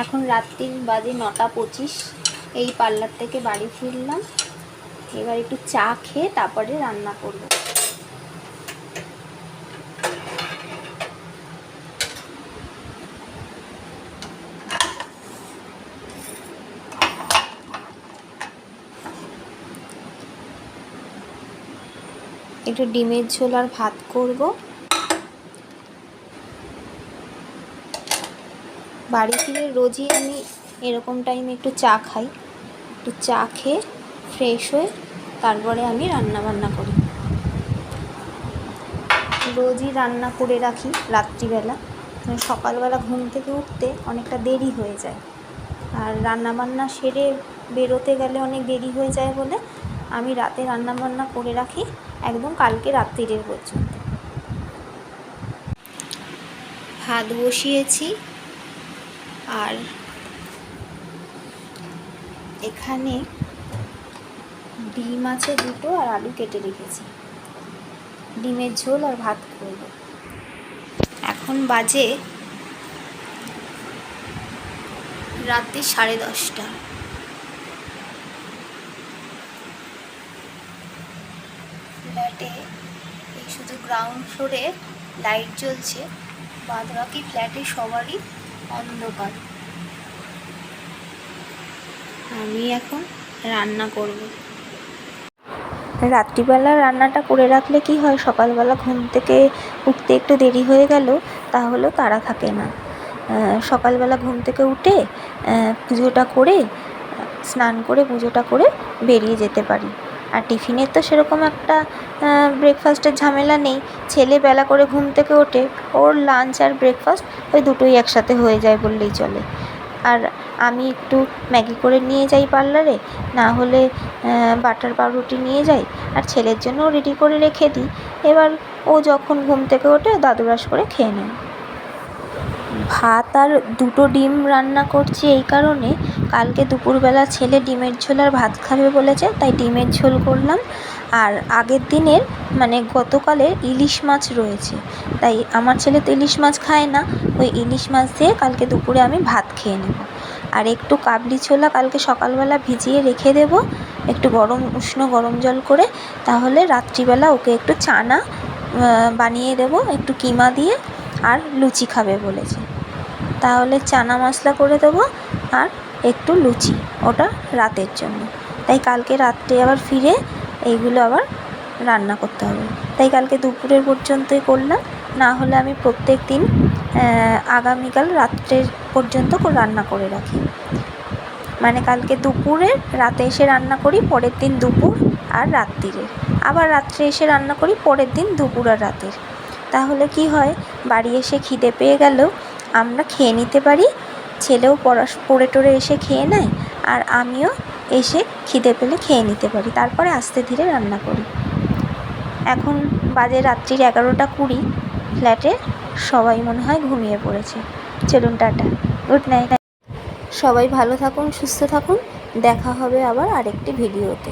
এখন রাত্রি বাজে 9:25। এই পার্লার থেকে বাড়ি ফিরলাম। এবার একটু চা খেয়ে তারপরে রান্না করব। একটু ডিমের ঝোল আর ভাত করব। বাড়ি ফিরে রোজই আমি এরকম টাইমে একটু চা খাই। একটু চা খেয়ে ফ্রেশ হয়ে তারপরে আমি রান্না বান্না করি। রোজই রান্না করে রাখি রাত্রিবেলা, সকালবেলা ঘুম থেকে উঠতে অনেকটা দেরি হয়ে যায়, আর রান্নাবান্না সেরে বেরোতে গেলে অনেক দেরি হয়ে যায় বলে আমি রাতে রান্নাবান্না করে রাখি একদম কালকে রাত্রিরের পর্যন্ত। ভাত বসিয়েছি, আর এখানে ডিম আছে 2টো আর আলু কেটে রেখেছি। ডিমের ঝোল আর ভাত করব। এখন বাজে রাত্রি 10:30। ফ্ল্যাটে এই শুধু গ্রাউন্ড ফ্লোরে লাইট জ্বলছে, বাদ বাকি ফ্ল্যাটে সবারই অন্ধকার। আমি এখন রান্না করব। রাত্রিবেলা রান্নাটা করে রাখলে কি হয়, সকালবেলা ঘুম থেকে উঠতে একটু দেরি হয়ে গেল তাহলেও তাড়া থাকে না। সকালবেলা ঘুম থেকে উঠে পুজোটা করে, স্নান করে পুজোটা করে বেরিয়ে যেতে পারি। আর টিফিনের তো সেরকম একটা ব্রেকফাস্টের ঝামেলা নেই। ছেলে বেলা করে ঘুম থেকে ওঠে, ওর লাঞ্চ আর ব্রেকফাস্ট ওই দুটোই একসাথে হয়ে যায় বললেই চলে। আর আমি একটু ম্যাগি করে নিয়ে যাই পার্লারে, না হলে বাটার পাউরুটি নিয়ে যাই, আর ছেলের জন্যও রেডি করে রেখে দিই। এবার ও যখন ঘুম থেকে ওঠে দাদুরাস করে খেয়ে নেয়। ভাত আর 2টো ডিম রান্না করছি এই কারণে, কালকে দুপুরবেলা ছেলে ডিমের ঝোল আর ভাত খাবে বলেছে, তাই ডিমের ঝোল করলাম। আর আগের দিনের মানে গতকালের ইলিশ মাছ রয়েছে, তাই আমার ছেলে তো ইলিশ মাছ খায় না, ওই ইলিশ মাছ দিয়ে কালকে দুপুরে আমি ভাত খেয়ে নেব। আর একটু কাবলি ছোলা কালকে সকালবেলা ভিজিয়ে রেখে দেব একটু উষ্ণ গরম জল করে, তাহলে রাত্রিবেলা ওকে একটু চানা বানিয়ে দেব একটু কিমা দিয়ে, আর লুচি খাবে বলেছে, তাহলে চানা মশলা করে দেবো আর একটু লুচি, ওটা রাতের জন্য। তাই কালকে রাত্রে আবার ফিরে এইগুলো আবার রান্না করতে হবে, তাই কালকে দুপুরের পর্যন্তই করলাম। না হলে আমি প্রত্যেক দিন আগামীকাল রাত্রের পর্যন্ত রান্না করে রাখি, মানে কালকে দুপুরে রাতে এসে রান্না করি, পরের দিন দুপুর আর রাত্রিরে, আবার রাত্রে এসে রান্না করি পরের দিন দুপুর আর রাতের। তাহলে কি হয়, বাড়ি এসে খিদে পেয়ে গেলেও আমরা খেয়ে নিতে পারি, ছেলেও পড়ে টোরে এসে খেয়ে নেয়, আর আমিও এসে খিদে পেলে খেয়ে নিতে পারি, তারপরে আস্তে ধীরে রান্না করি। এখন বাজে রাত্রির 11:20। ফ্ল্যাটে সবাই মনে হয় ঘুমিয়ে পড়েছে। চলুন টাটা, গুড নাইট। সবাই ভালো থাকুন, সুস্থ থাকুন, দেখা হবে আবার আরেকটি ভিডিওতে।